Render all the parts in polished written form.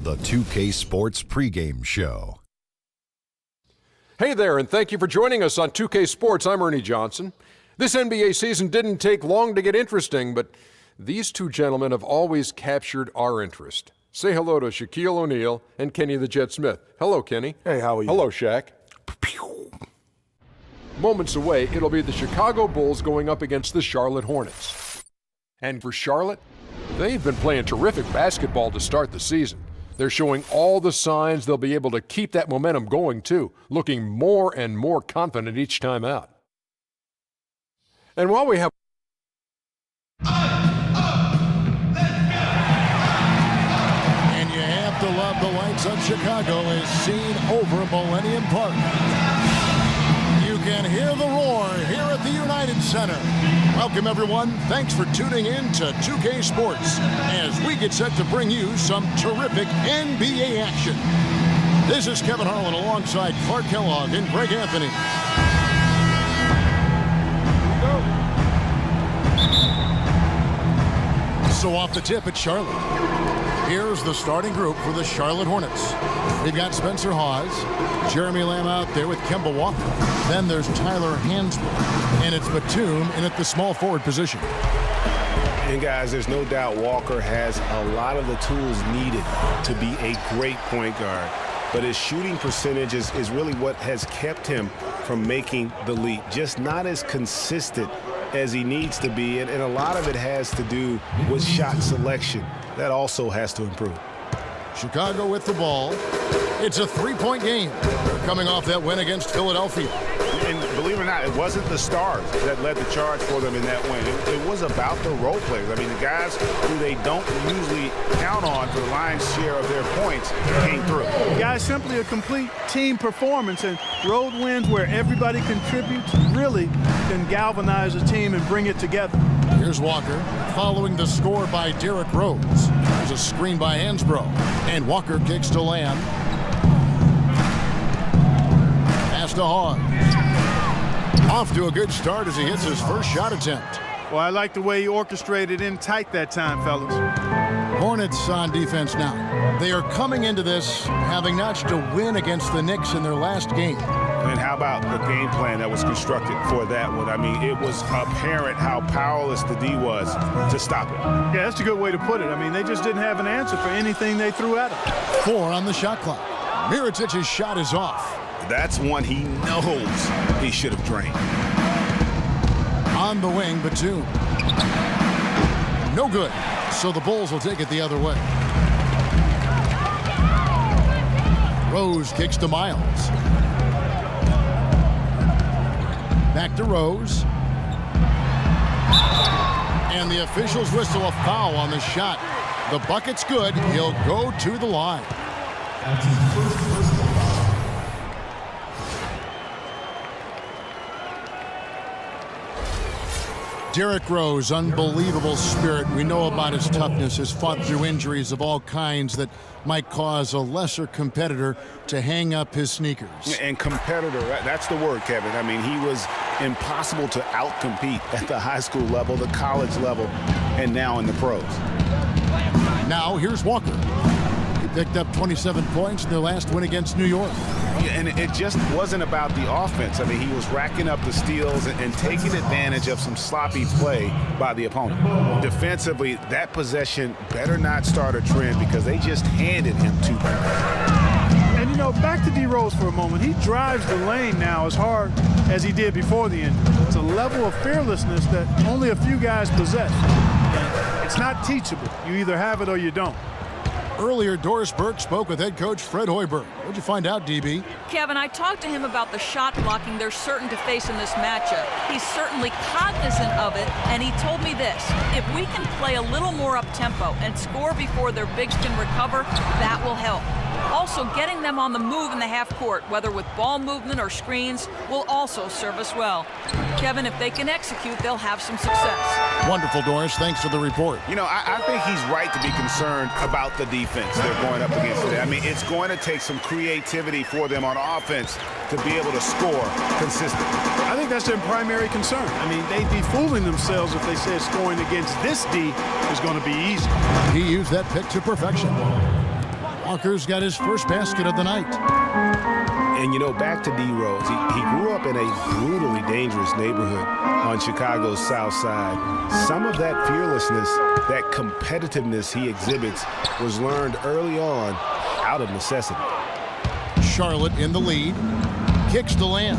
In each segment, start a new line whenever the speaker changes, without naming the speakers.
the 2K Sports pregame show.
Hey there, and thank you for joining us on 2K Sports. I'm Ernie Johnson. This NBA season didn't take long to get interesting, but these two gentlemen have always captured our interest. Say hello to Shaquille O'Neal and Kenny the Jet Smith. Hello, Kenny.
Hey, how are you?
Hello, Shaq. Moments away, it'll be the Chicago Bulls going up against the Charlotte Hornets. And for Charlotte, they've been playing terrific basketball to start the season. They're showing all the signs they'll be able to keep that momentum going, too, looking more and more confident each time out. And while we have
and you have to love the lights of Chicago as seen over Millennium Park. You can hear the roar here at the United Center. Welcome, everyone. Thanks for tuning in to 2K Sports as we get set to bring you some terrific NBA action. This is Kevin Harlan alongside Clark Kellogg and Greg Anthony. So off the tip at Charlotte. Here's the starting group for the Charlotte Hornets. They've got Spencer Hawes, Jeremy Lamb out there with Kemba Walker. Then there's Tyler Hansbrough, and it's Batum in at the small forward position.
And guys, there's no doubt Walker has a lot of the tools needed to be a great point guard. But his shooting percentage is really what has kept him from making the leap. Just not as consistent as he needs to be, and a lot of it has to do with shot selection. That also has to improve.
Chicago with the ball. It's a three-point game. They're coming off that win against Philadelphia.
And believe it or not, it wasn't the stars that led the charge for them in that win. It was about the role players. I mean, the guys who they don't usually count on for the lion's share of their points came through.
Guys, simply a complete team performance, and road wins where everybody contributes really can galvanize a team and bring it together.
Here's Walker following the score by Derrick Rose. There's a screen by Hansbrough, and Walker kicks to Lamb. Pass to Hawes. Off to a good start as he hits his first shot attempt.
Well, I like the way he orchestrated in tight that time, fellas.
Hornets on defense now. They are coming into this having notched a win against the Knicks in their last game.
And how about the game plan that was constructed for that one? I mean, it was apparent how powerless the D was to stop it.
Yeah, that's a good way to put it. I mean, they just didn't have an answer for anything they threw at him.
4 on the shot clock. Mirotic's shot is off.
That's one he knows he should have drained.
On the wing, Batum. No good. So the Bulls will take it the other way. Rose kicks to Miles. Back to Rose. And the officials whistle a foul on the shot. The bucket's good. He'll go to the line. That's his first personal foul. Derrick Rose, unbelievable spirit. We know about his toughness, has fought through injuries of all kinds that might cause a lesser competitor to hang up his sneakers.
And competitor, that's the word, Kevin. I mean, he was impossible to outcompete at the high school level, the college level, and now in the pros.
Now here's Walker. He picked up 27 points in their last win against New York.
Yeah, and it just wasn't about the offense. I mean, he was racking up the steals and taking advantage of some sloppy play by the opponent. Defensively, that possession better not start a trend because they just handed him 2 points.
And, you know, back to D. Rose for a moment. He drives the lane now as hard as he did before the injury. It's a level of fearlessness that only a few guys possess. And it's not teachable. You either have it or you don't.
Earlier, Doris Burke spoke with head coach Fred Hoiberg. What'd you find out, DB?
Kevin, I talked to him about the shot blocking they're certain to face in this matchup. He's certainly cognizant of it, and he told me this. If we can play a little more up-tempo and score before their bigs can recover, that will help. Also, getting them on the move in the half court, whether with ball movement or screens, will also serve us well. Kevin, if they can execute, they'll have some success.
Wonderful, Doris. Thanks for the report.
You know, I think he's right to be concerned about the defense they're going up against today. I mean, it's going to take some creativity for them on offense to be able to score consistently.
I think that's their primary concern. I mean, they'd be fooling themselves if they said scoring against this D is going to be easy.
He used that pick to perfection. Walker's got his first basket of the night.
And, you know, back to D. Rose. He grew up in a brutally dangerous neighborhood on Chicago's South Side. Some of that fearlessness, that competitiveness he exhibits was learned early on out of necessity.
Charlotte in the lead. Kicks to land.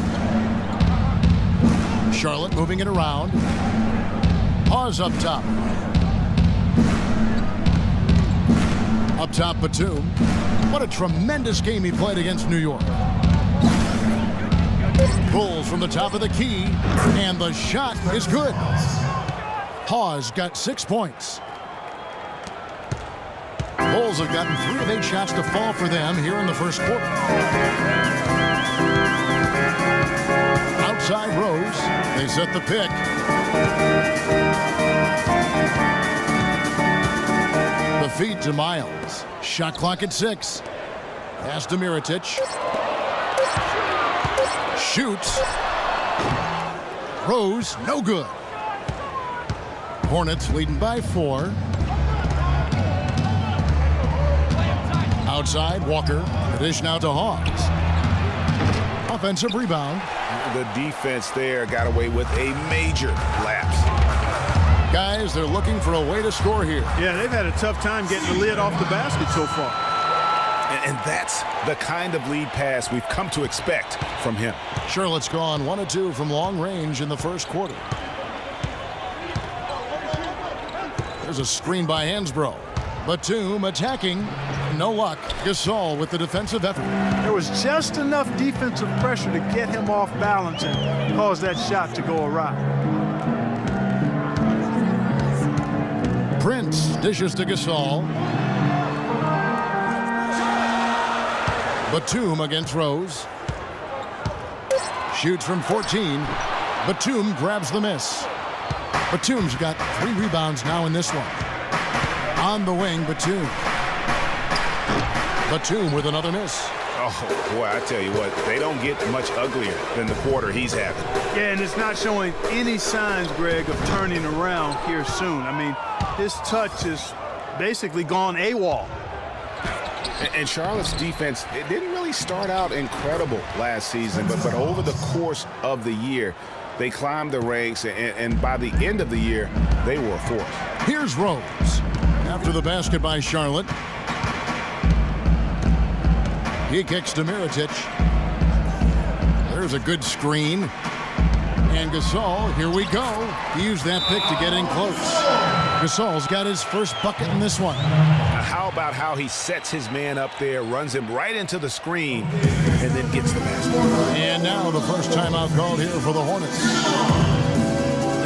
Charlotte moving it around. Pause up top. Up top, Batum. What a tremendous game he played against New York. Bulls from the top of the key, and the shot is good. Hawes got 6 points. Bulls have gotten 3 of 8 shots to fall for them here in the first quarter. Outside Rose, they set the pick. The feed to Miles. Shot clock at 6. Pass to Mirotic. Shoots. Rose, no good. Hornets leading by 4. Outside, Walker. The dish now to Hawes. Offensive rebound.
The defense there got away with a major lapse.
Guys, they're looking for a way to score here.
Yeah, they've had a tough time getting the lid off the basket so far.
And that's the kind of lead pass we've come to expect from him.
Charlotte's gone 1 of 2 from long range in the first quarter. There's a screen by Hansbrough. Batum attacking. No luck. Gasol with the defensive effort.
There was just enough defensive pressure to get him off balance and cause that shot to go awry.
Prince dishes to Gasol. Batum against Rose. Shoots from 14. Batum grabs the miss. Batum's got 3 rebounds now in this one. On the wing, Batum. Batum with another miss.
Oh, boy, I tell you what, they don't get much uglier than the quarter he's having.
Yeah, and it's not showing any signs, Greg, of turning around here soon. I mean, his touch is basically gone AWOL.
And Charlotte's defense, it didn't really start out incredible last season, but over the course of the year, they climbed the ranks, and by the end of the year, they were a force.
Here's Rose. After the basket by Charlotte. He kicks to Mirotic. There's a good screen. And Gasol, here we go. He used that pick to get in close. Gasol's got his first bucket in this one.
How about how he sets his man up there, runs him right into the screen, and then gets the basket.
And now the first timeout called here for the Hornets.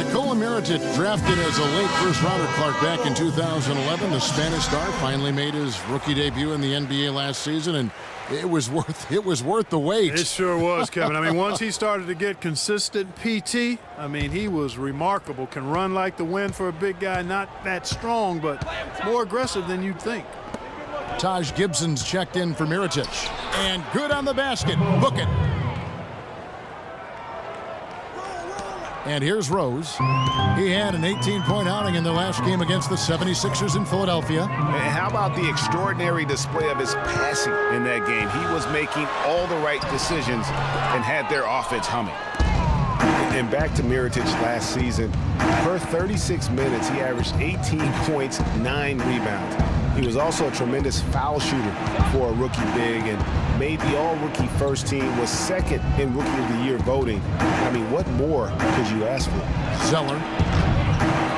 Nikola Mirotic, drafted as a late first-rounder, Clark, back in 2011. The Spanish star finally made his rookie debut in the NBA last season, and it was worth the wait.
It sure was, Kevin. I mean, once he started to get consistent PT, I mean, he was remarkable. Can run like the wind for a big guy, not that strong, but more aggressive than you'd think.
Taj Gibson's checked in for Mirotic. And good on the basket. Book it. And here's Rose. He had an 18-point outing in their last game against the 76ers in Philadelphia.
And how about the extraordinary display of his passing in that game? He was making all the right decisions and had their offense humming. And back to Mirotic last season, per 36 minutes, he averaged 18 points, 9 rebounds. He was also a tremendous foul shooter for a rookie big and made the all-rookie first team, was second in Rookie of the Year voting. I mean, what more could you ask for?
Zeller.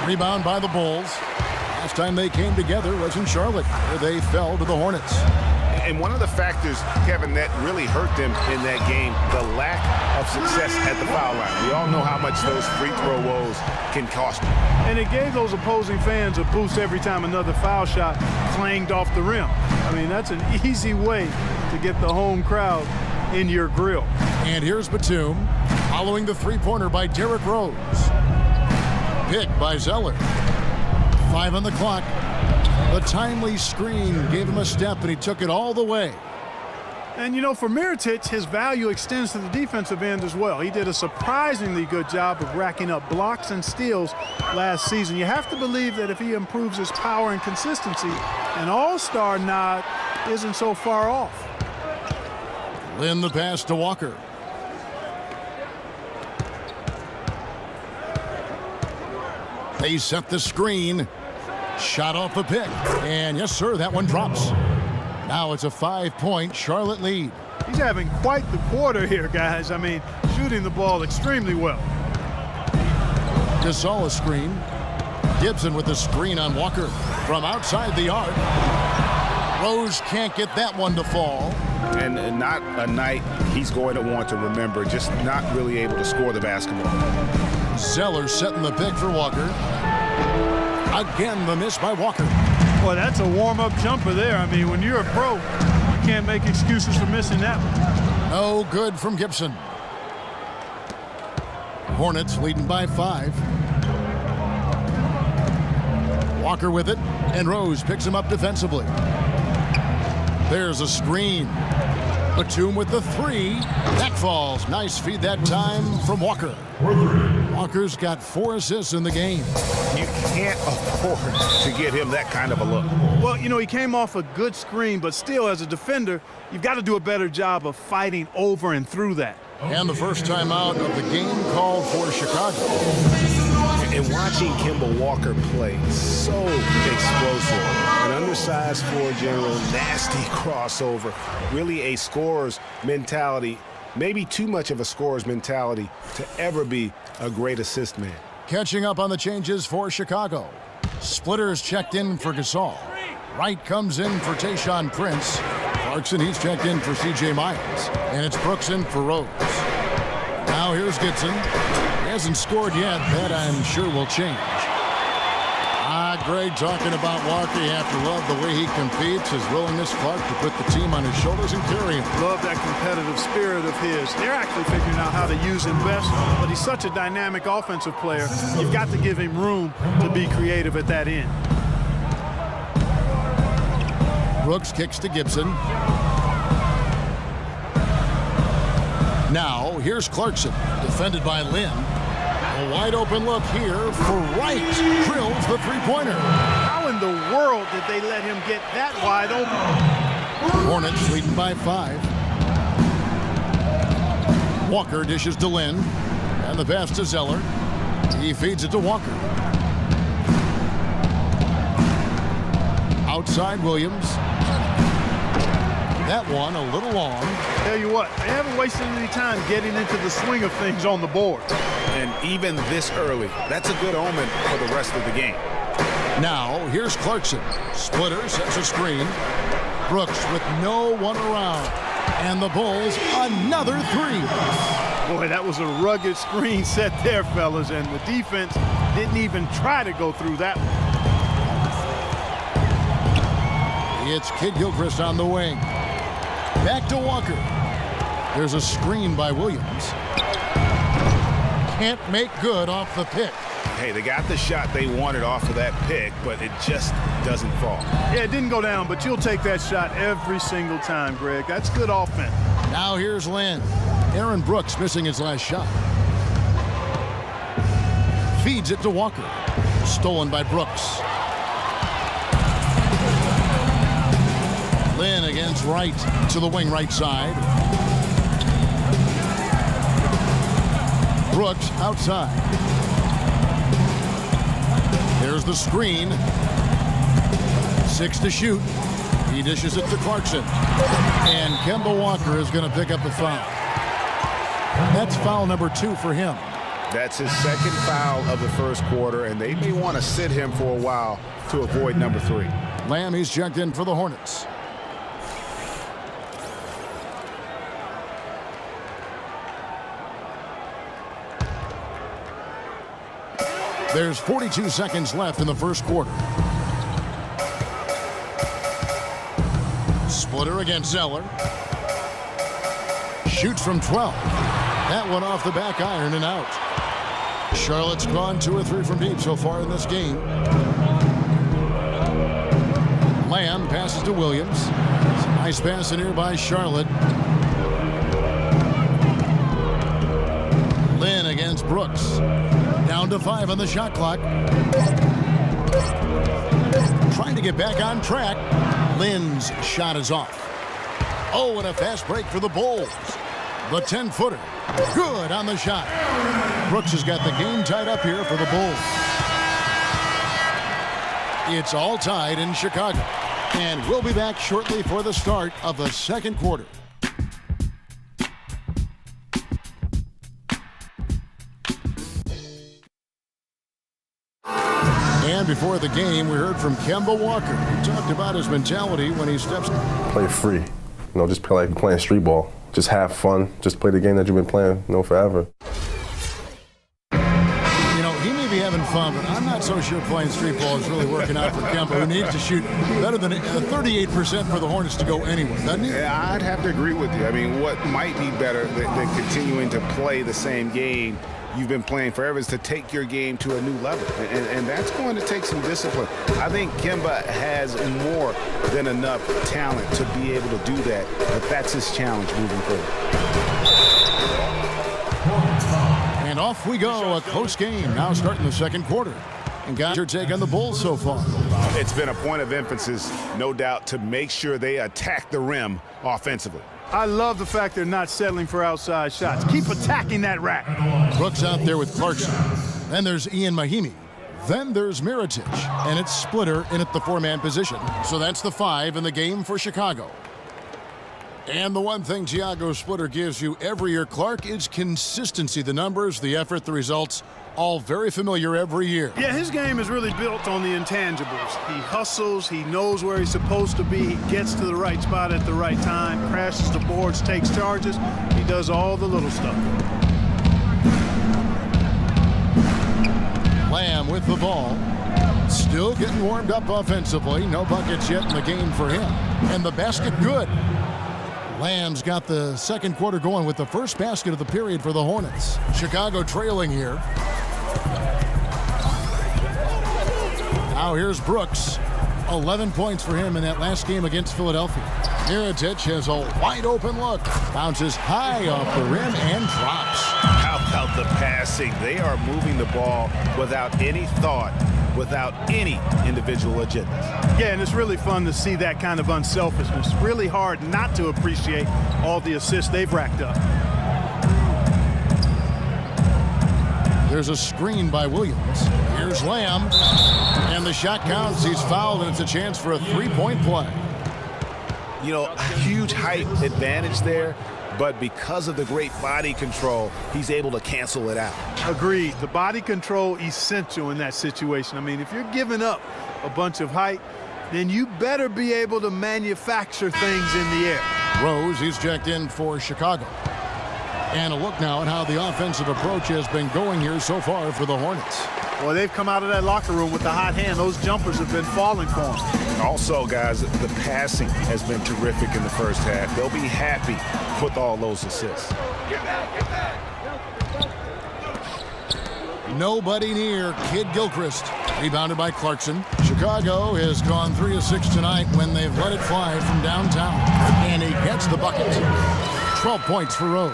Rebound by the Bulls. Last time they came together was in Charlotte, where they fell to the Hornets.
And one of the factors, Kevin, that really hurt them in that game, the lack of success at the foul line. We all know how much those free throw woes can cost you.
And it gave those opposing fans a boost every time another foul shot clanged off the rim. I mean, that's an easy way to get the home crowd in your grill.
And here's Batum, following the three-pointer by Derrick Rose. Pick by Zeller. 5 on the clock. The timely screen gave him a step, and he took it all the way.
And, you know, for Mirotic, his value extends to the defensive end as well. He did a surprisingly good job of racking up blocks and steals last season. You have to believe that if he improves his power and consistency, an all-star nod isn't so far off.
Lynn the pass to Walker. They set the screen. Shot off the pick. And yes, sir, that one drops. Now it's a 5-point Charlotte lead.
He's having quite the quarter here, guys. I mean, shooting the ball extremely well.
Gasol a screen. Gibson with the screen on Walker from outside the arc. Rose can't get that one to fall.
And not a night he's going to want to remember, just not really able to score the basketball.
Zeller setting the pick for Walker. Again, the miss by Walker.
Boy, that's a warm-up jumper there. I mean, when you're a pro, you can't make excuses for missing that one.
No good from Gibson. Hornets leading by 5. Walker with it, and Rose picks him up defensively. There's a screen. Batum with the 3. That falls. Nice feed that time from Walker. Walker's got 4 assists in the game.
You can't afford to get him that kind of a look.
Well, you know, he came off a good screen, but still, as a defender, you've got to do a better job of fighting over and through that.
And the first time out of the game called for Chicago.
And watching Kemba Walker play, so explosive. An undersized floor general, nasty crossover. Really a scorer's mentality. Maybe too much of a scorer's mentality to ever be a great assist man.
Catching up on the changes for Chicago. Splitters checked in for Gasol. Wright comes in for Tayshaun Prince. Clarkson, he's checked in for C.J. Miles. And it's Brooks in for Rose. Now here's Gibson. He hasn't scored yet. That I'm sure will change. Greg talking about Walker. You have to love the way he competes. His willingness, Clark, to put the team on his shoulders and carry him.
Love that competitive spirit of his. They're actually figuring out how to use him best, but he's such a dynamic offensive player. You've got to give him room to be creative at that end.
Brooks kicks to Gibson. Now, here's Clarkson, defended by Lynn. A wide open look here for Wright. Drills the three-pointer.
How in the world did they let him get that wide open?
Hornets leading by 5. Walker dishes to Lynn. And the pass to Zeller. He feeds it to Walker. Outside Williams. That one a little long.
Tell you what, they haven't wasted any time getting into the swing of things on the board.
And even this early, that's a good omen for the rest of the game.
Now, here's Clarkson. Splitter sets a screen. Brooks with no one around. And the Bulls, another 3.
Boy, that was a rugged screen set there, fellas, and the defense didn't even try to go through that one.
It's Kid Gilchrist on the wing. Back to Walker. There's a screen by Williams. Can't make good off the pick.
Hey, they got the shot they wanted off of that pick, but it just doesn't fall.
Yeah, it didn't go down, but you'll take that shot every single time, Greg. That's good offense.
Now here's Lynn. Aaron Brooks missing his last shot. Feeds it to Walker. Stolen by Brooks. Lynn against Wright to the wing right side. Brooks outside. There's the screen. 6 to shoot. He dishes it to Clarkson. And Kemba Walker is going to pick up the foul. That's foul number 2 for him.
That's his second foul of the first quarter, and they may want to sit him for a while to avoid number 3.
Lamb, he's checked in for the Hornets. There's 42 seconds left in the first quarter. Splitter against Zeller. Shoots from 12. That one off the back iron and out. Charlotte's gone 2 or 3 from deep so far in this game. Lamb passes to Williams. Nice pass in here by Charlotte. Lynn against Brooks. Down to 5 on the shot clock. Trying to get back on track. Lynn's shot is off. Oh, and a fast break for the Bulls. The 10-footer. Good on the shot. Brooks has got the game tied up here for the Bulls. It's all tied in Chicago. And we'll be back shortly for the start of the second quarter. And before the game, we heard from Kemba Walker. He talked about his mentality when he steps.
Play free. Just play like playing street ball. Just have fun. Just play the game that you've been playing, forever.
He may be having fun, but I'm not so sure playing street ball is really working out for Kemba, who needs to shoot better than 38% for the Hornets to go anywhere, doesn't he?
Yeah, I'd have to agree with you. I mean, what might be better than continuing to play the same game you've been playing forever is to take your game to a new level, and that's going to take some discipline. I think Kemba has more than enough talent to be able to do that, but that's his challenge moving forward.
And off we go, a close game now starting the second quarter. And guys, your take on the Bulls so far?
It's been a point of emphasis, no doubt, to make sure they attack the rim offensively.
I love the fact they're not settling for outside shots. Keep attacking that rack.
Brooks out there with Clarkson. Then there's Ian Mahimi. Then there's Mirotic. And it's Splitter in at the four-man position. So that's the 5 in the game for Chicago. And the one thing Thiago Splitter gives you every year, Clark, is consistency. The numbers, the effort, the results, all very familiar every year.
Yeah, his game is really built on the intangibles. He hustles, he knows where he's supposed to be, he gets to the right spot at the right time, crashes the boards, takes charges. He does all the little stuff.
Lamb with the ball. Still getting warmed up offensively. No buckets yet in the game for him. And the basket good. Lamb's got the second quarter going with the first basket of the period for the Hornets. Chicago trailing here. Now here's Brooks. 11 points for him in that last game against Philadelphia. Mirotic has a wide open look. Bounces high off the rim and drops.
How about the passing? They are moving the ball without any thought, without any individual agendas.
Yeah, and it's really fun to see that kind of unselfishness. Really hard not to appreciate all the assists they've racked up.
There's a screen by Williams. Here's Lamb. And the shot counts. He's fouled, and it's a chance for a three-point play.
A huge height advantage there, but because of the great body control, he's able to cancel it out.
Agreed. The body control essential in that situation. I mean, if you're giving up a bunch of height, then you better be able to manufacture things in the air.
Rose, he's checked in for Chicago. And a look now at how the offensive approach has been going here so far for the Hornets.
Well, they've come out of that locker room with the hot hand. Those jumpers have been falling for them.
Also, guys, the passing has been terrific in the first half. They'll be happy with all those assists.
Nobody near Kid Gilchrist. Rebounded by Clarkson. Chicago has gone 3 of 6 tonight when they've let it fly from downtown. And he gets the bucket. 12 points for Rose.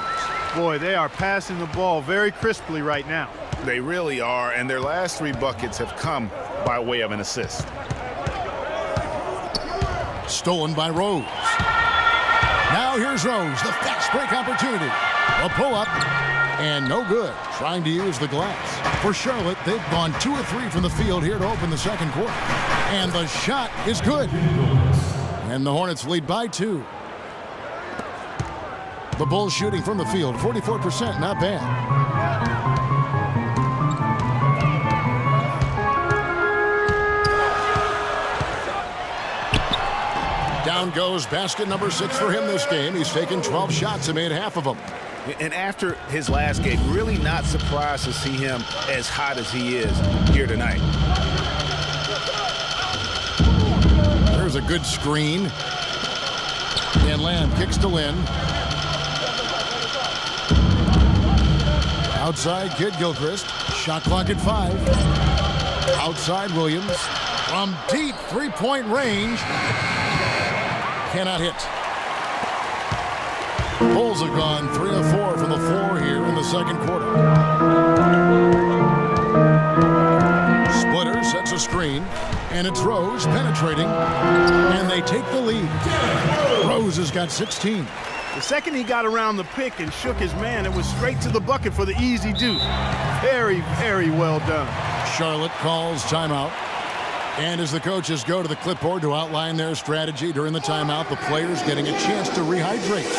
Boy, they are passing the ball very crisply right now.
They really are, and their last 3 buckets have come by way of an assist.
Stolen by Rose. Now here's Rose, the fast break opportunity. A pull-up, and no good. Trying to use the glass. For Charlotte, they've gone 2 of 3 from the field here to open the second quarter. And the shot is good. And the Hornets lead by 2. The Bulls shooting from the field, 44%, not bad. Down goes basket number 6 for him this game. He's taken 12 shots and made half of them.
And after his last game, really not surprised to see him as hot as he is here tonight.
There's a good screen. And Lamb kicks to Lynn. Outside, Kid Gilchrist. Shot clock at 5. Outside, Williams. From deep three-point range. Cannot hit. Bulls have gone 3 of 4 from the floor here in the second quarter. Splitter sets a screen. And it's Rose penetrating. And they take the lead. Rose has got 16.
The second he got around the pick and shook his man, it was straight to the bucket for the easy deuce. Very, very well done.
Charlotte calls timeout. And as the coaches go to the clipboard to outline their strategy during the timeout, the players getting a chance to rehydrate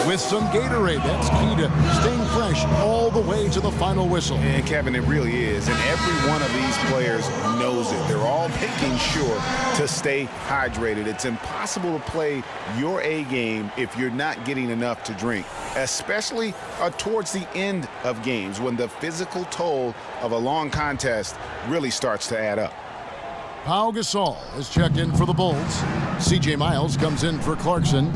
with some Gatorade. That's key to staying fresh all the way to the final whistle.
And Kevin, it really is. And every one of these players knows it. They're all making sure to stay hydrated. It's impossible to play your A game if you're not getting enough to drink, especially towards the end of games when the physical toll of a long contest really starts to add up.
Pau Gasol is checked in for the Bulls. C.J. Miles comes in for Clarkson.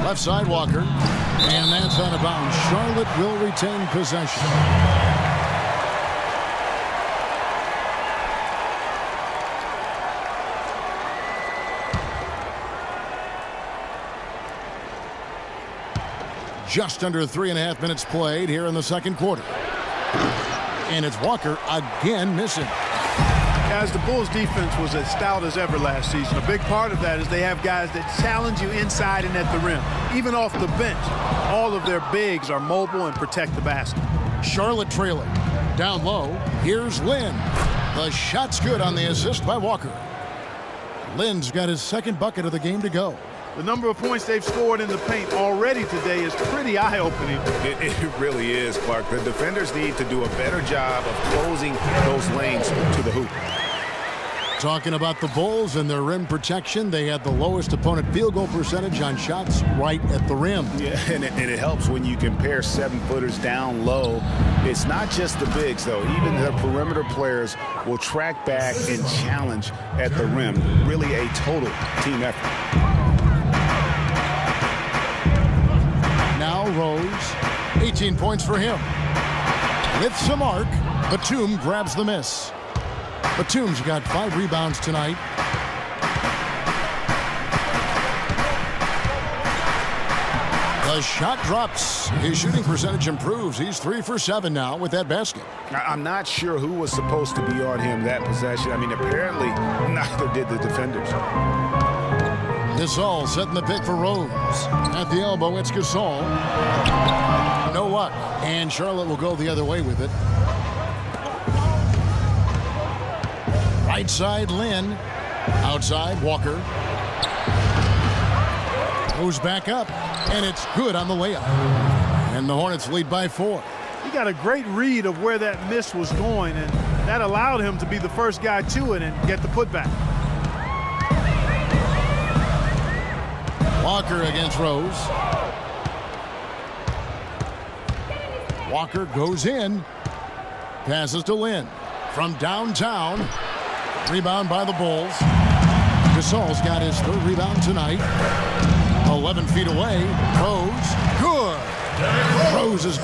Left side, Walker. And that's out of bounds. Charlotte will retain possession. Just under 3.5 minutes played here in the second quarter. And it's Walker again missing.
Guys, the Bulls defense was as stout as ever last season. A big part of that is they have guys that challenge you inside and at the rim. Even off the bench, all of their bigs are mobile and protect the basket.
Charlotte trailing. Down low, here's Lynn. The shot's good on the assist by Walker. Lynn's got his second bucket of the game to go.
The number of points they've scored in the paint already today is pretty eye-opening.
It really is, Clark. The defenders need to do a better job of closing those lanes to the hoop.
Talking about the Bulls and their rim protection, they had the lowest opponent field goal percentage on shots right at the rim.
Yeah, and it helps when you compare 7-footers down low. It's not just the bigs, though. Even the perimeter players will track back and challenge at the rim. Really a total team effort.
Now Rose, 18 points for him. With some arc, Batum grabs the miss. Batum's got 5 rebounds tonight. The shot drops. His shooting percentage improves. He's 3 for 7 now with that basket.
I'm not sure who was supposed to be on him that possession. I mean, apparently neither did the defenders.
Gasol setting the pick for Rose. At the elbow, it's Gasol. No luck. And Charlotte will go the other way with it. Right side, Lynn. Outside, Walker. Goes back up, and it's good on the layup. And the Hornets lead by 4.
He got a great read of where that miss was going, and that allowed him to be the first guy to it and get the putback.
Walker against Rose. Walker goes in. Passes to Lynn. From downtown. Rebound by the Bulls. Gasol's got his 3rd rebound tonight. 11 feet away. Rose. Good. Rose is...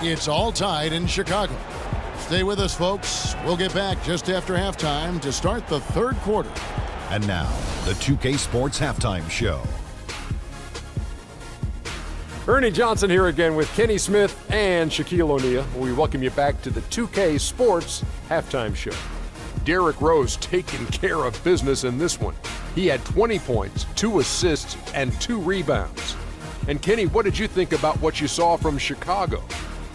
It's all tied in Chicago. Stay with us, folks. We'll get back just after halftime to start the third quarter.
And now, the 2K Sports Halftime Show.
Ernie Johnson here again with Kenny Smith and Shaquille O'Neal. We welcome you back to the 2K Sports Halftime Show. Derrick Rose taking care of business in this one. He had 20 points, 2 assists, and 2 rebounds. And Kenny, what did you think about what you saw from Chicago?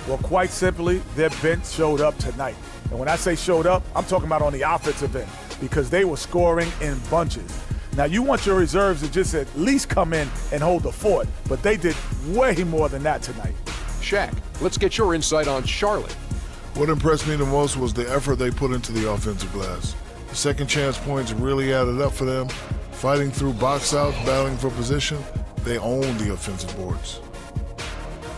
Well, quite simply, their bench showed up tonight. And when I say showed up, I'm talking about on the offensive end because they were scoring in bunches. Now, you want your reserves to just at least come in and hold the fort, but they did way more than that tonight.
Shaq, let's get your insight on Charlotte.
What impressed me the most was the effort they put into the offensive glass. The second chance points really added up for them. Fighting through box outs, battling for position, they owned the offensive boards.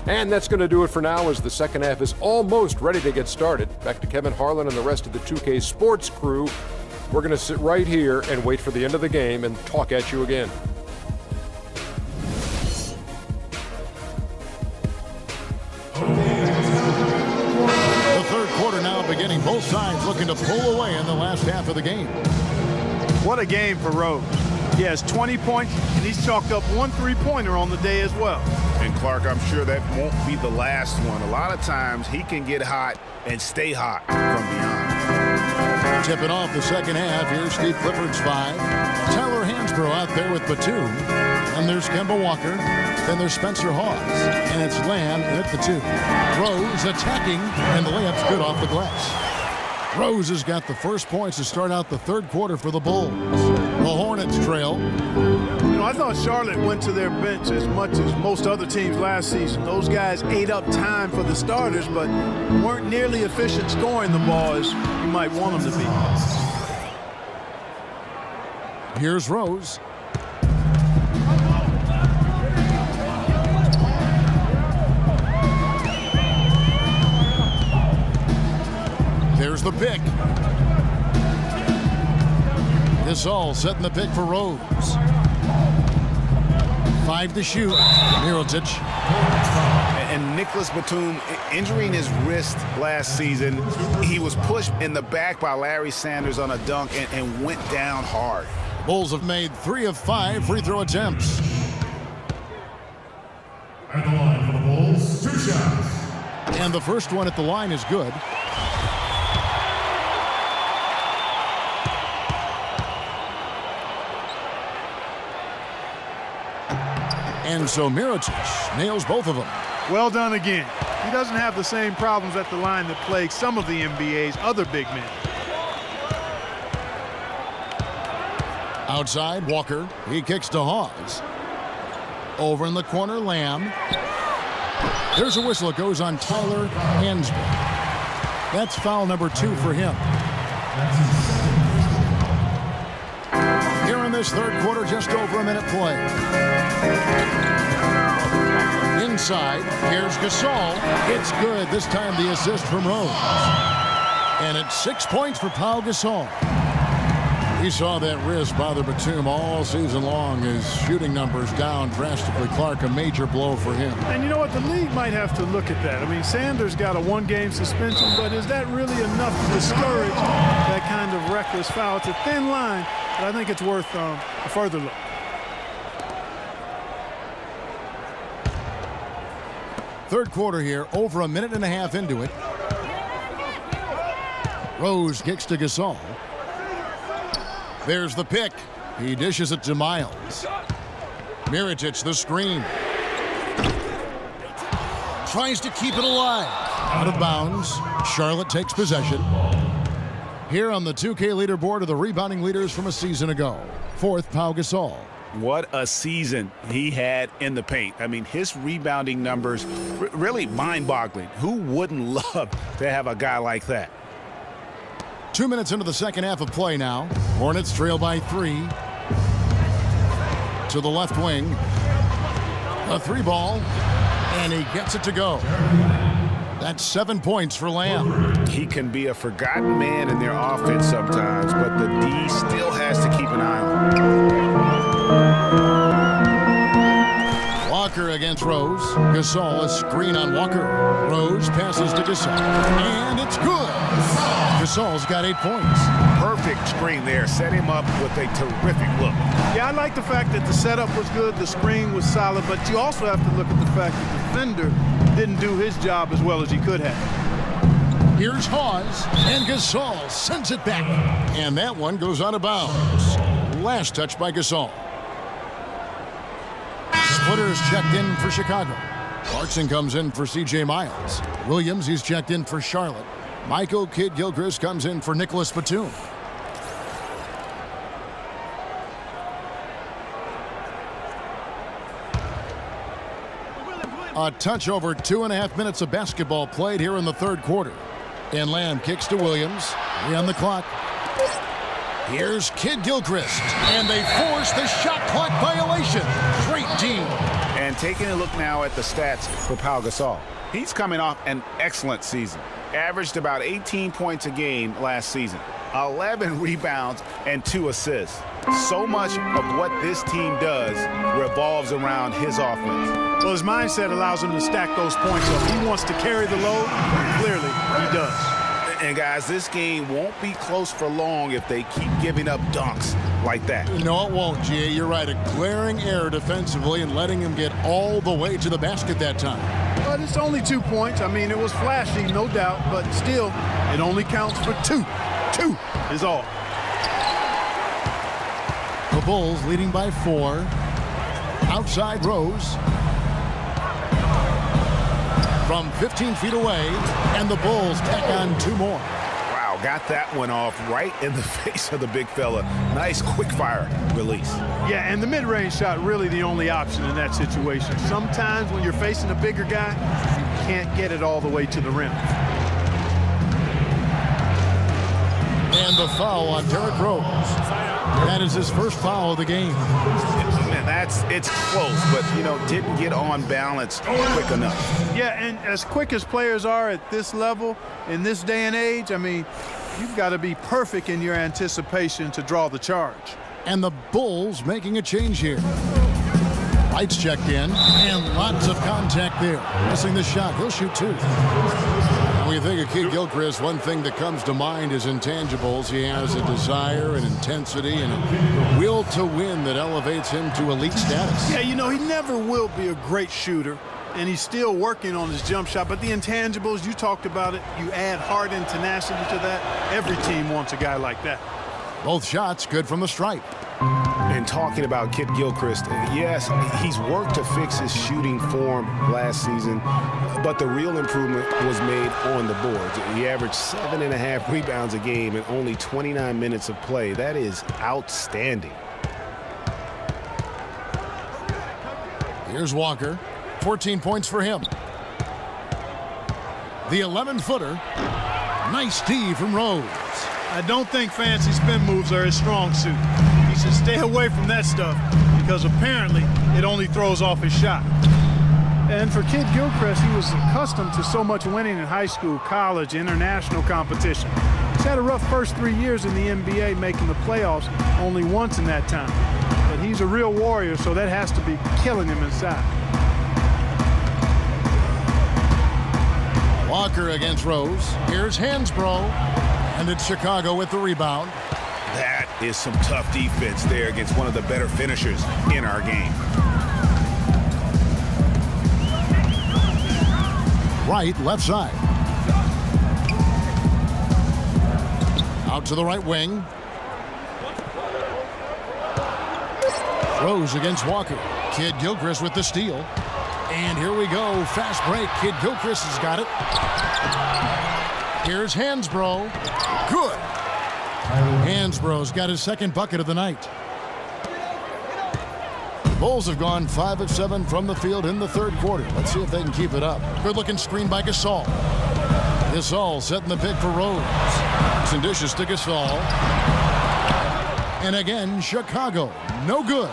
And that's going to do it for now as the second half is almost ready to get started. Back to Kevin Harlan and the rest of the 2K Sports crew. We're going to sit right here and wait for the end of the game and talk at you again.
The third quarter now beginning. Both sides looking to pull away in the last half of the game.
What a game for Rose. He has 20 points, and he's chalked up 1 3-pointer on the day as well.
And Clark, I'm sure that won't be the last one. A lot of times he can get hot and stay hot from beyond.
Tipping off the second half, here's Steve Clifford's 5. Tyler Hansbrough out there with Batum. And there's Kemba Walker. Then there's Spencer Hawes. And it's Lamb at the 2. Rose attacking, and the layup's good off the glass. Rose has got the first points to start out the third quarter for the Bulls. The Hornets trail.
You know, I thought Charlotte went to their bench as much as most other teams last season. Those guys ate up time for the starters, but weren't nearly efficient scoring the ball as you might want them to be.
Here's Rose. There's the pick. Gasol setting the pick for Rose. 5 to shoot. Mirotic.
And Nicholas Batum injuring his wrist last season, he was pushed in the back by Larry Sanders on a dunk and went down hard.
The Bulls have made 3 of 5 free throw attempts.
At the line for the Bulls, 2 shots.
And the first one at the line is good. And so Mirotic nails both of them.
Well done again. He doesn't have the same problems at the line that plague some of the NBA's other big men.
Outside, Walker. He kicks to Hawes. Over in the corner, Lamb. There's a whistle. It goes on Tyler Hansbrough. That's foul number 2 for him. Here in this third quarter, just over a minute play. Inside, here's Gasol. It's good. This time the assist from Rose. And it's 6 points for Pau Gasol. We saw that wrist bother Batum all season long. His shooting numbers down drastically. Clark, a major blow for him.
And you know what? The league might have to look at that. I mean, Sanders got a 1-game suspension, but is that really enough to discourage that kind of reckless foul? It's a thin line, but I think it's worth a further look.
Third quarter here, over a minute and a half into it. Rose kicks to Gasol. There's the pick. He dishes it to Miles. Mirotic, the screen. Tries to keep it alive. Out of bounds. Charlotte takes possession. Here on the 2K leaderboard are the rebounding leaders from a season ago. 4th, Pau Gasol.
What a season he had in the paint. I mean, his rebounding numbers really mind-boggling. Who wouldn't love to have a guy like that?
2 minutes into the second half of play now. Hornets trail by 3. To the left wing. A 3-ball. And he gets it to go. That's 7 points for Lamb.
He can be a forgotten man in their offense sometimes, but the D still has to keep an eye on him.
Walker against Rose. Gasol, a screen on Walker. Rose passes to Gasol, and it's good. Gasol's got 8 points.
Perfect screen there. Set him up with a terrific look.
Yeah, I like the fact that the setup was good, the screen was solid, but you also have to look at the fact that the defender didn't do his job as well as he could have.
Here's Hawes, and Gasol sends it back. And that one goes out of bounds. Last touch by Gasol. Splitters checked in for Chicago. Clarkson comes in for C.J. Miles. Williams, he's checked in for Charlotte. Michael Kidd-Gilchrist comes in for Nicholas Batum. A touch over 2.5 minutes of basketball played here in the third quarter. And Lamb kicks to Williams. 3 on the clock. Here's Kidd-Gilchrist. And they force the shot clock violation. Great team.
And taking a look now at the stats for Pau Gasol. He's coming off an excellent season. Averaged about 18 points a game last season. 11 rebounds and 2 assists. So much of what this team does revolves around his offense.
Well, his mindset allows him to stack those points up. He wants to carry the load, and clearly he does.
And guys, this game won't be close for long if they keep giving up dunks like that.
No, it won't, G.A. You're right. A glaring error defensively and letting him get all the way to the basket that time.
But it's only 2 points. I mean, it was flashy, no doubt, but still, it only counts for 2. 2 is all.
The Bulls leading by 4. Outside Rose. From 15 feet away, and the Bulls tack on 2 more.
Wow, got that one off right in the face of the big fella. Nice quick fire release.
Yeah, and the mid-range shot really the only option in that situation. Sometimes when you're facing a bigger guy, you can't get it all the way to the rim.
And the foul on Derrick Rose. That is his first foul of the game.
And it's close, but, didn't get on balance quick enough.
Yeah, and as quick as players are at this level, in this day and age, I mean, you've got to be perfect in your anticipation to draw the charge.
And the Bulls making a change here. Lights checked in, and lots of contact there. Missing the shot. He'll shoot 2. When you think of Kidd-Gilchrist, one thing that comes to mind is intangibles. He has a desire and intensity and a will to win that elevates him to elite status.
Yeah, he never will be a great shooter, and he's still working on his jump shot. But the intangibles, you talked about it, you add heart and tenacity to that. Every team wants a guy like that.
Both shots good from the stripe.
And talking about Kidd-Gilchrist, yes, he's worked to fix his shooting form last season, but the real improvement was made on the boards. He averaged 7.5 rebounds a game in only 29 minutes of play. That is outstanding.
Here's Walker. 14 points for him. The 11-footer. Nice D from Rose.
I don't think fancy spin moves are his strong suit. He should stay away from that stuff because apparently it only throws off his shot. And for Kidd-Gilchrist, he was accustomed to so much winning in high school, college, international competition. He's had a rough first 3 years in the NBA, making the playoffs only once in that time. But he's a real warrior, so that has to be killing him inside.
Walker against Rose. Here's Hansbrough. And it's Chicago with the rebound.
That is some tough defense there against one of the better finishers in our game.
Right, left side. Out to the right wing. Rose against Walker. Kidd-Gilchrist with the steal. And here we go. Fast break. Kidd-Gilchrist has got it. Here's Hansbrough. Good. Hansbrough's got his second bucket of the night. Bulls have gone 5 of 7 from the field in the third quarter. Let's see if they can keep it up. Good-looking screen by Gasol. Gasol setting the pick for Rose. Some dishes to Gasol. And again, Chicago. No good.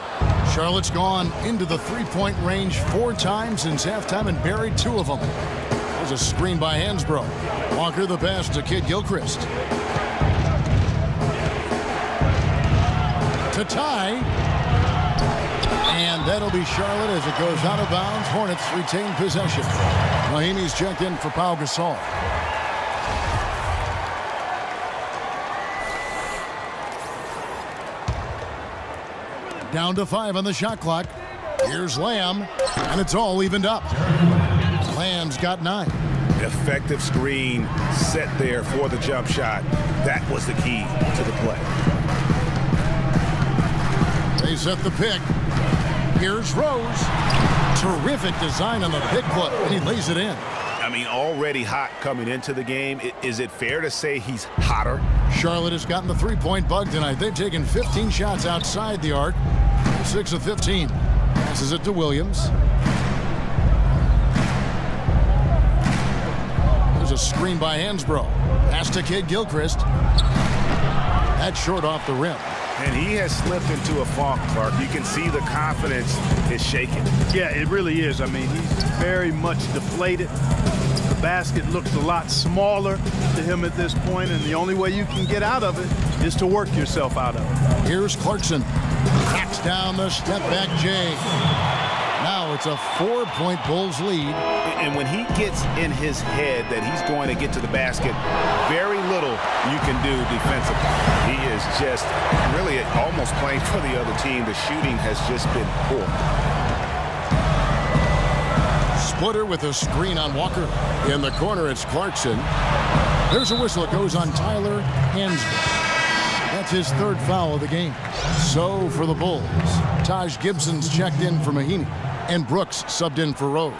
Charlotte's gone into the three-point range 4 times since halftime and buried 2 of them. There's a screen by Hansbrough. Walker the pass to Kidd-Gilchrist. To tie. And that'll be Charlotte as it goes out of bounds. Hornets retain possession. Mahinmi's checked in for Pau Gasol. Down to 5 on the shot clock. Here's Lamb, and it's all evened up. Lamb's got 9.
Effective screen set there for the jump shot. That was the key to the play.
They set the pick. Here's Rose. Terrific design on the pick foot, and he lays it in.
I mean, already hot coming into the game. Is it fair to say he's hotter?
Charlotte has gotten the three-point bug tonight. They've taken 15 shots outside the arc. 6 of 15. Passes it to Williams. There's a screen by Hansbrough. Pass to Kid Gilchrist. That's short off the rim.
And he has slipped into a funk, Clark. You can see the confidence is shaking.
Yeah, it really is. I mean, he's very much deflated. The basket looks a lot smaller to him at this point, and the only way you can get out of it is to work yourself out of it.
Here's Clarkson. Backs down the step-back J. Now it's a 4-point Bulls lead.
And when he gets in his head that he's going to get to the basket, very little you can do defensively. He is just really almost playing for the other team. The shooting has just been poor.
Splitter with a screen on Walker. In the corner, it's Clarkson. There's a whistle. It goes on Tyler Hansbrough. That's his 3rd foul of the game. So for the Bulls, Taj Gibson's checked in for Mahinmi, and Brooks subbed in for Rose.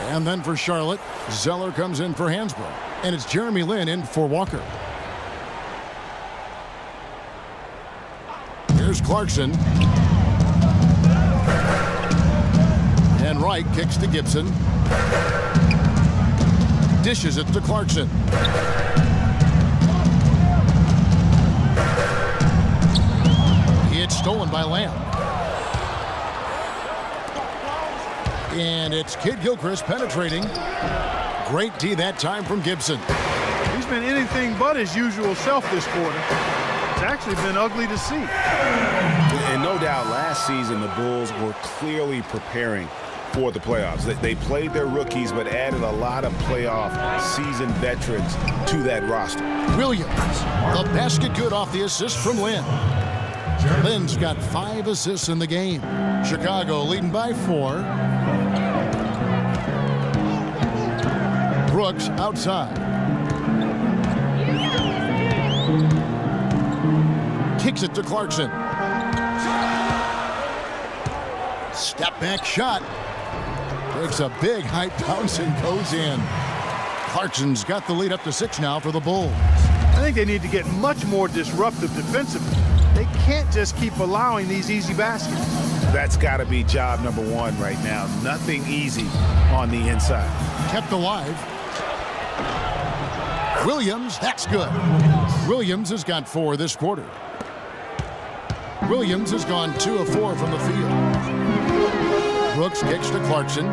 And then for Charlotte, Zeller comes in for Hansbrough, and it's Jeremy Lin in for Walker. Here's Clarkson. And Wright kicks to Gibson. Dishes it to Clarkson. It's stolen by Lamb. And it's Kid Gilchrist penetrating. Great D that time from Gibson.
He's been anything but his usual self this quarter. It's actually been ugly to see.
And no doubt last season the Bulls were clearly preparing for the playoffs. They played their rookies but added a lot of playoff seasoned veterans to that roster.
Williams, the basket good off the assist from Lin. Lin's got 5 assists in the game. Chicago leading by 4. Brooks outside. Kicks it to Clarkson. Step back shot. Takes a big height bounce and goes in. Clarkson's got the lead up to 6 now for the Bulls.
I think they need to get much more disruptive defensively. They can't just keep allowing these easy baskets.
That's got to be job number 1 right now. Nothing easy on the inside.
Kept alive. Williams, that's good. Williams has got 4 this quarter. Williams has gone 2 of 4 from the field. Brooks kicks to Clarkson.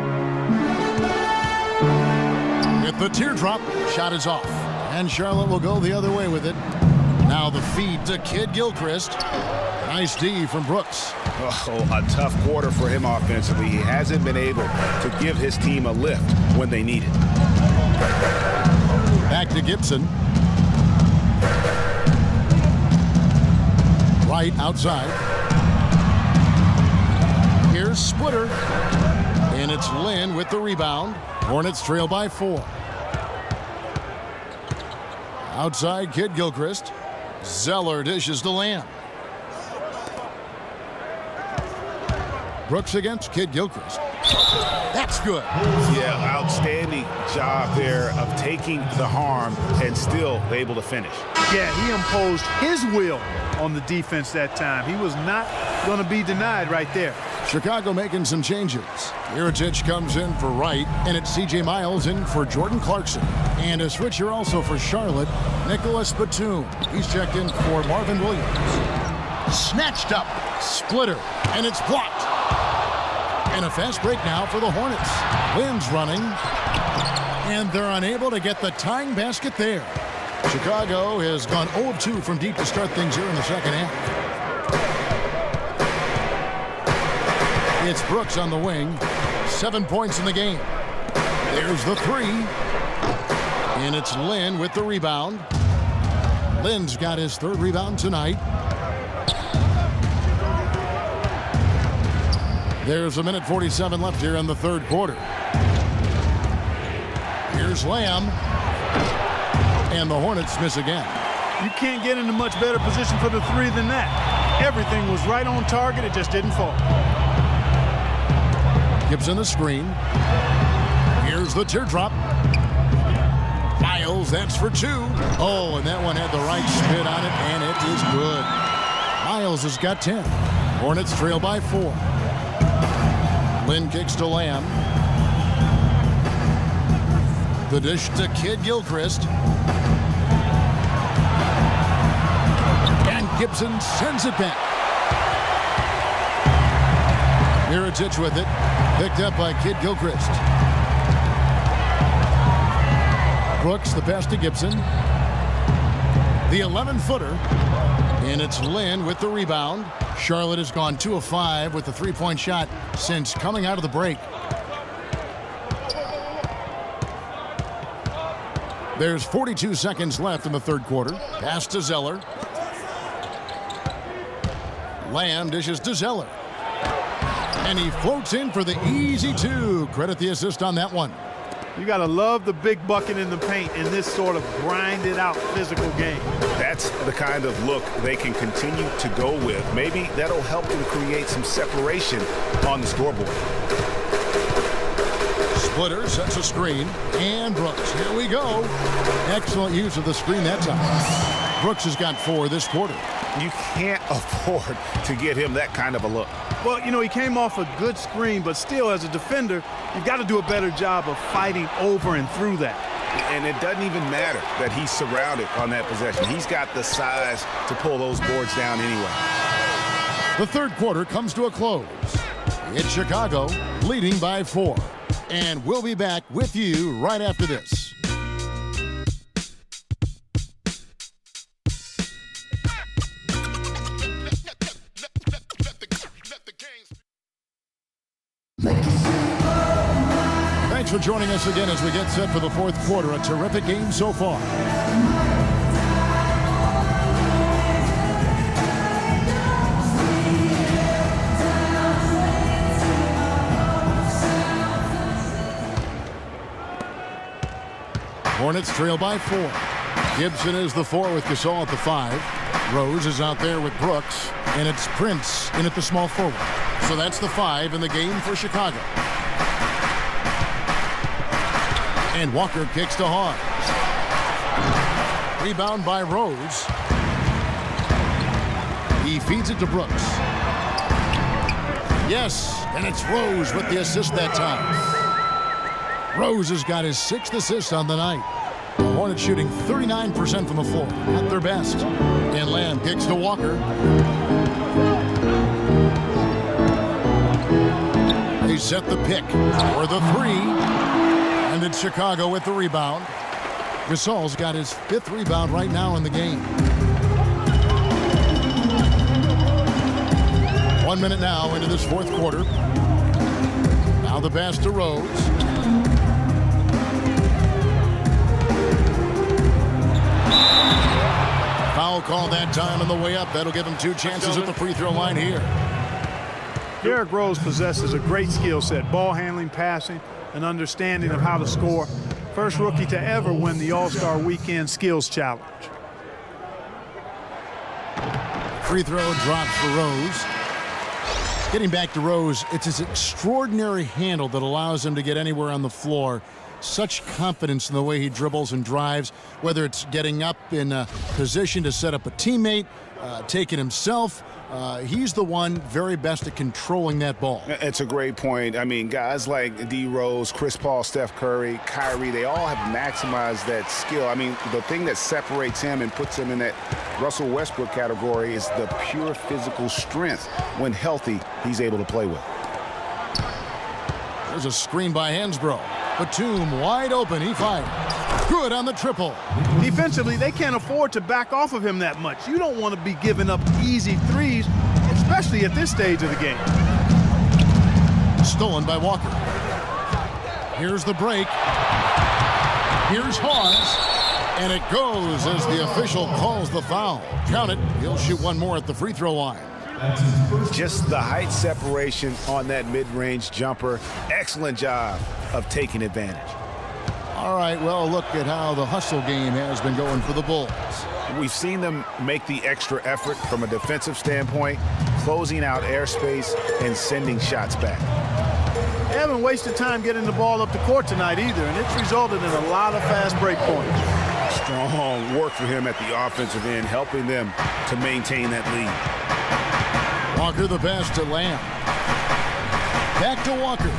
With the teardrop, shot is off. And Charlotte will go the other way with it. Now the feed to Kid Gilchrist. Nice D from Brooks.
Oh, a tough quarter for him offensively. He hasn't been able to give his team a lift when they need it.
Back to Gibson. Right outside. Here's Splitter. And it's Lin with the rebound. Hornets trail by 4. Outside, Kid Gilchrist. Zeller dishes to Lamb. Brooks against Kid Gilchrist. That's good.
Yeah, outstanding job there of taking the harm and still able to finish.
Yeah, he imposed his will on the defense that time. He was not going to be denied right there.
Chicago making some changes. Mirotic comes in for Wright, and it's C.J. Miles in for Jordan Clarkson. And a switcher also for Charlotte, Nicholas Batum. He's checked in for Marvin Williams. Snatched up, Splitter, and it's blocked. And a fast break now for the Hornets. Lynn's running, and they're unable to get the tying basket there. Chicago has gone 0 of 2 from deep to start things here in the second half. It's Brooks on the wing. 7 points in the game. There's the three. And it's Lynn with the rebound. Lynn's got his third rebound tonight. There's 1:47 left here in the third quarter. Here's Lamb. And the Hornets miss again.
You can't get in a much better position for the three than that. Everything was right on target. It just didn't fall.
Gibson the screen. Here's the teardrop. Miles, that's for two. Oh, and that one had the right spin on it, and it is good. Miles has got 10. Hornets trail by 4. Lynn kicks to Lamb. The dish to Kid Gilchrist. And Gibson sends it back. Miritich with it. Picked up by Kid Gilchrist. Brooks, the pass to Gibson. The 11-footer. And it's Lynn with the rebound. Charlotte has gone 2 of 5 with the three-point shot since coming out of the break. There's 42 seconds left in the third quarter. Pass to Zeller. Lamb dishes to Zeller. And he floats in for the easy two. Credit the assist on that one.
You got to love the big bucket in the paint in this sort of grinded out physical game.
That's the kind of look they can continue to go with. Maybe that'll help them create some separation on the scoreboard.
Splitter sets a screen. And Brooks, here we go. Excellent use of the screen that time. Brooks has got 4 this quarter.
You can't afford to get him that kind of a look.
Well, you know, he came off a good screen, but still, as a defender, you've got to do a better job of fighting over and through that.
And it doesn't even matter that he's surrounded on that possession. He's got the size to pull those boards down anyway.
The third quarter comes to a close. It's Chicago leading by 4. And we'll be back with you right after this. Thanks for joining us again as we get set for the fourth quarter. A terrific game so far. Hornets trail by 4. Gibson is the 4 with Gasol at the 5. Rose is out there with Brooks. And it's Prince in at the small forward. So that's the 5 in the game for Chicago. And Walker kicks to Hawes. Rebound by Rose. He feeds it to Brooks. Yes, and it's Rose with the assist that time. Rose has got his 6th assist on the night. The Hornets shooting 39% from the floor, at their best. And Lamb kicks to Walker. They set the pick for the 3. And it's Chicago with the rebound. Gasol's got his 5th rebound right now in the game. 1 minute now into this fourth quarter. Now the pass to Rose. Foul call that time on the way up. That'll give him 2 chances at the free throw line here.
Derrick Rose possesses a great skill set, ball handling, passing, an understanding of how to score. First rookie to ever win the All-Star Weekend Skills Challenge.
Free throw drops for Rose. Getting back to Rose, it's his extraordinary handle that allows him to get anywhere on the floor. Such confidence in the way he dribbles and drives, whether it's getting up in a position to set up a teammate, taking himself. He's the one very best at controlling that ball.
It's a great point. I mean, guys like D. Rose, Chris Paul, Steph Curry, Kyrie, they all have maximized that skill. I mean, the thing that separates him and puts him in that Russell Westbrook category is the pure physical strength. When healthy, he's able to play with.
There's a screen by Hansbrough. Batum wide open. He fires. Good on the triple.
Defensively, they can't afford to back off of him that much. You don't want to be giving up easy threes, especially at this stage of the game.
stolen by Walker. Here's the break. Here's Hawes. And it goes as the official calls the foul. Count it. He'll shoot one more at the free throw line.
Just the height separation on that mid-range jumper. Excellent job of taking advantage.
All right, well, look at how the hustle game has been going for the Bulls.
We've seen them make the extra effort from a defensive standpoint, closing out airspace and sending shots back.
They haven't wasted time getting the ball up the court tonight either, and it's resulted in a lot of fast break points.
Strong work for him at the offensive end, helping them to maintain that lead.
Walker the pass to Lamb. Back to Walker.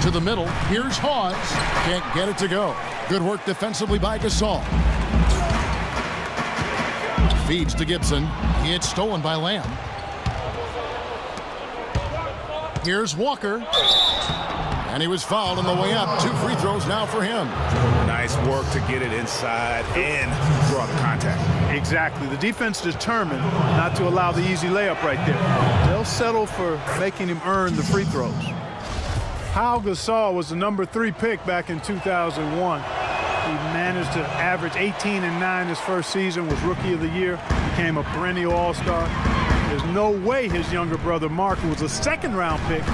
To the middle. Here's Hawes. Can't get it to go. Good work defensively by Gasol. Feeds to Gibson. It's stolen by Lamb. Here's Walker. And he was fouled on the way up. 2 free throws now for him.
Nice work to get it inside and draw the contact.
Exactly. The defense determined not to allow the easy layup right there. They'll settle for making him earn the free throws. Pau Gasol was the #3 pick back in 2001. He managed to average 18 and 9 his first season, was Rookie of the Year, became a perennial All-Star. There's no way his younger brother Mark, who was a second-round pick,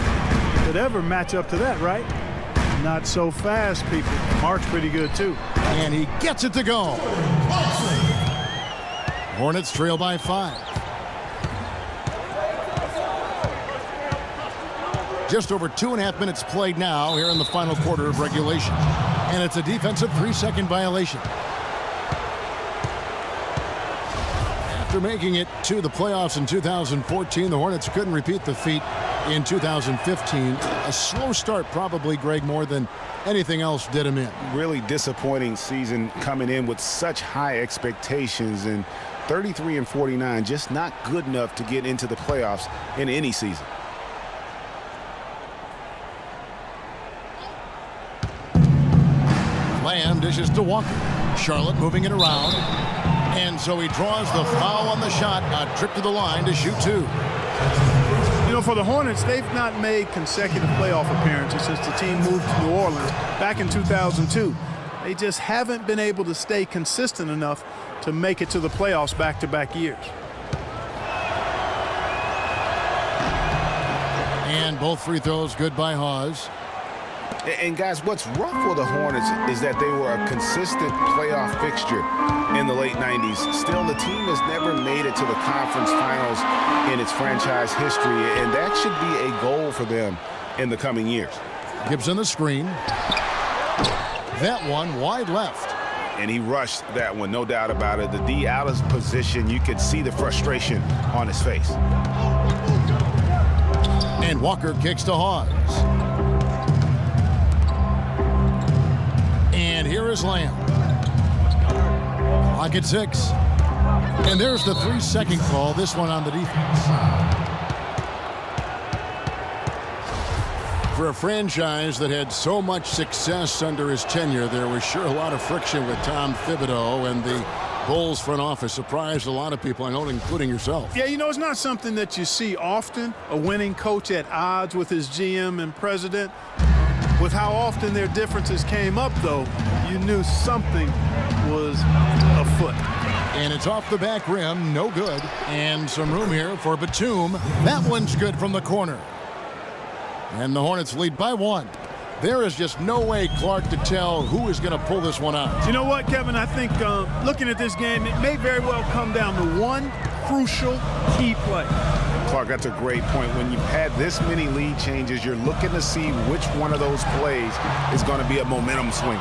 could ever match up to that, right? Not so fast, people. Mark's pretty good, too.
And he gets it to go. Hornets trail by 5. Just over 2.5 minutes played now here in the final quarter of regulation. And it's a defensive 3-second violation. After making it to the playoffs in 2014, the Hornets couldn't repeat the feat in 2015. A slow start probably, Greg, more than anything else did him in.
Really disappointing season coming in with such high expectations, and 33 and 49, just not good enough to get into the playoffs in any season.
Lamb dishes to Walker. Charlotte moving it around. And so he draws the foul on the shot. A trip to the line to shoot 2.
You know, for the Hornets, they've not made consecutive playoff appearances since the team moved to New Orleans back in 2002. They just haven't been able to stay consistent enough to make it to the playoffs back-to-back years.
And both free throws good by Hawes.
And guys, what's rough with the Hornets is that they were a consistent playoff fixture in the late 90s. Still, the team has never made it to the conference finals in its franchise history, and that should be a goal for them in the coming years.
Gibson the screen. That one wide left.
And he rushed that one, no doubt about it. The D out of position, you could see the frustration on his face.
And Walker kicks to Hawes. And here is Lamb. Clock at 6. And there's the 3-second call, this one on the defense. For a franchise that had so much success under his tenure, there was sure a lot of friction with Tom Thibodeau, and the Bulls front office surprised a lot of people, I know, including yourself.
Yeah, you know, it's not something that you see often, a winning coach at odds with his GM and president. With how often their differences came up, though, you knew something was afoot.
And it's off the back rim, no good. And some room here for Batum. That one's good from the corner. And the Hornets lead by 1. There is just no way, Clark, to tell who is going to pull this one out.
You know what, Kevin? I think looking at this game, it may very well come down to one crucial key play.
Clark, that's a great point. When you've had this many lead changes, you're looking to see which one of those plays is going to be a momentum swinger.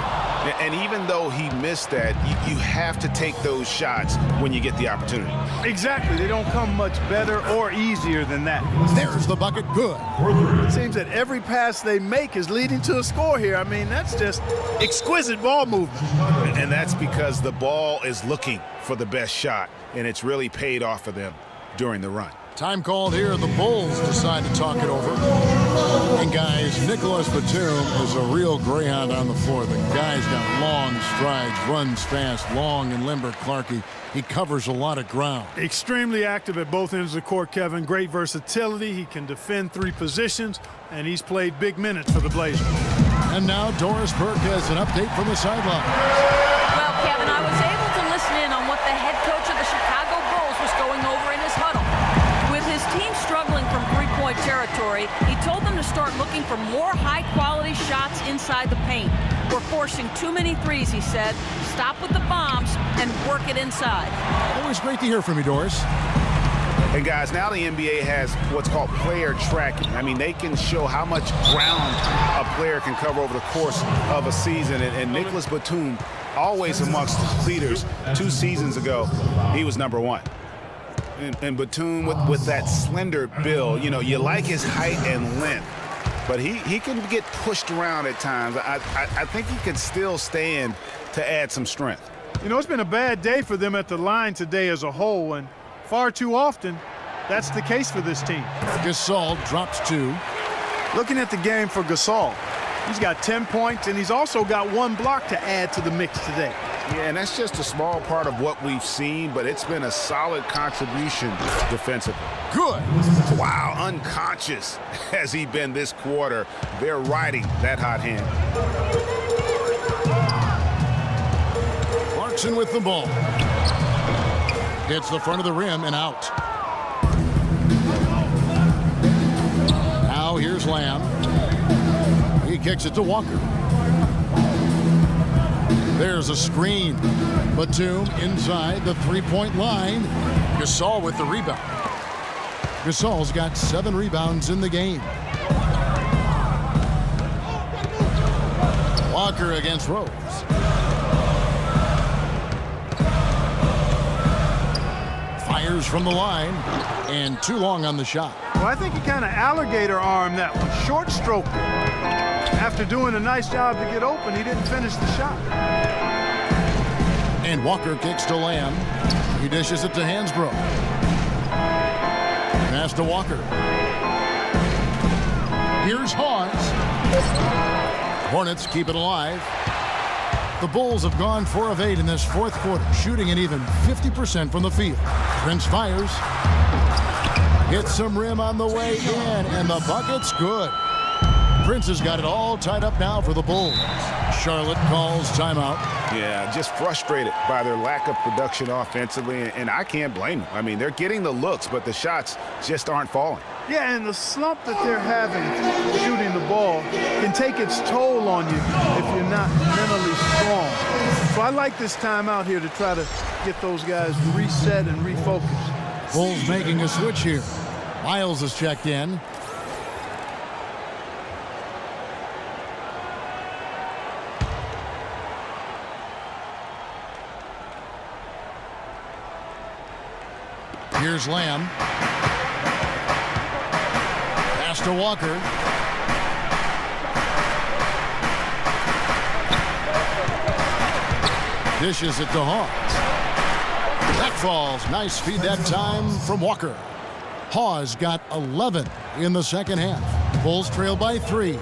And even though he missed that, you have to take those shots when you get the opportunity.
Exactly. They don't come much better or easier than that.
There's the bucket. Good.
It seems that every pass they make is leading to a score here. I mean, that's just exquisite ball movement.
And that's because the ball is looking for the best shot, and it's really paid off for them during the run.
Time called here. The Bulls decide to talk it over. And guys, Nicholas Batum is a real greyhound on the floor. The guy's got long strides, runs fast, long and limber. Clarkie, he covers a lot of ground.
Extremely active at both ends of the court, Kevin. Great versatility. He can defend 3 positions, and he's played big minutes for the Blazers.
And now Doris Burke has an update from the sideline.
Well, Kevin, I was able to listen in on what the head coach of the Chicago Bulls was going over in his huddle. With his team struggling from three-point territory, he told them to start looking for more high-quality shots inside the paint. We're forcing too many threes, he said. Stop with the bombs and work it inside.
Always great to hear from you, Doris.
And guys, now the NBA has what's called player tracking. I mean, they can show how much ground a player can cover over the course of a season. And Nicholas Batum, always amongst the leaders, 2 seasons ago, he was number 1. And Batum with that slender build, you know, you like his height and length, but he can get pushed around at times. I think he can still stand to add some strength.
You know, it's been a bad day for them at the line today as a whole, and far too often, that's the case for this team.
Gasol drops 2.
Looking at the game for Gasol, he's got 10 points, and he's also got 1 block to add to the mix today.
Yeah, and that's just a small part of what we've seen, but it's been a solid contribution defensively.
Good.
Wow, unconscious has he been this quarter. They're riding that hot hand.
Clarkson with the ball. Hits the front of the rim and out. Now here's Lamb. He kicks it to Walker. There's a screen. Batum inside the 3-point line. Gasol with the rebound. Gasol's got 7 rebounds in the game. Walker against Rose. Fires from the line, and too long on the shot.
Well, I think he kind of alligator armed that one. Short stroke. After doing a nice job to get open, he didn't finish the shot.
And Walker kicks to Lamb. He dishes it to Hansbrough. Pass to Walker. Here's Hawes. Hornets keep it alive. The Bulls have gone 4 of 8 in this 4th quarter, shooting an even 50% from the field. Prince fires. Hits some rim on the way in, and the bucket's good. Prince has got it all tied up now for the Bulls. Charlotte calls timeout.
Yeah, just frustrated by their lack of production offensively, and I can't blame them. I mean, they're getting the looks, but the shots just aren't falling.
Yeah, and the slump that they're having shooting the ball can take its toll on you if you're not mentally strong. So I like this timeout here to try to get those guys reset and refocus.
Bulls making a switch here. Miles is checked in. Here's Lamb. Pass to Walker. Dishes it to Hawes. That falls. Nice feed that time from Walker. Hawes got 11 in the 2nd half. Bulls trail by 3.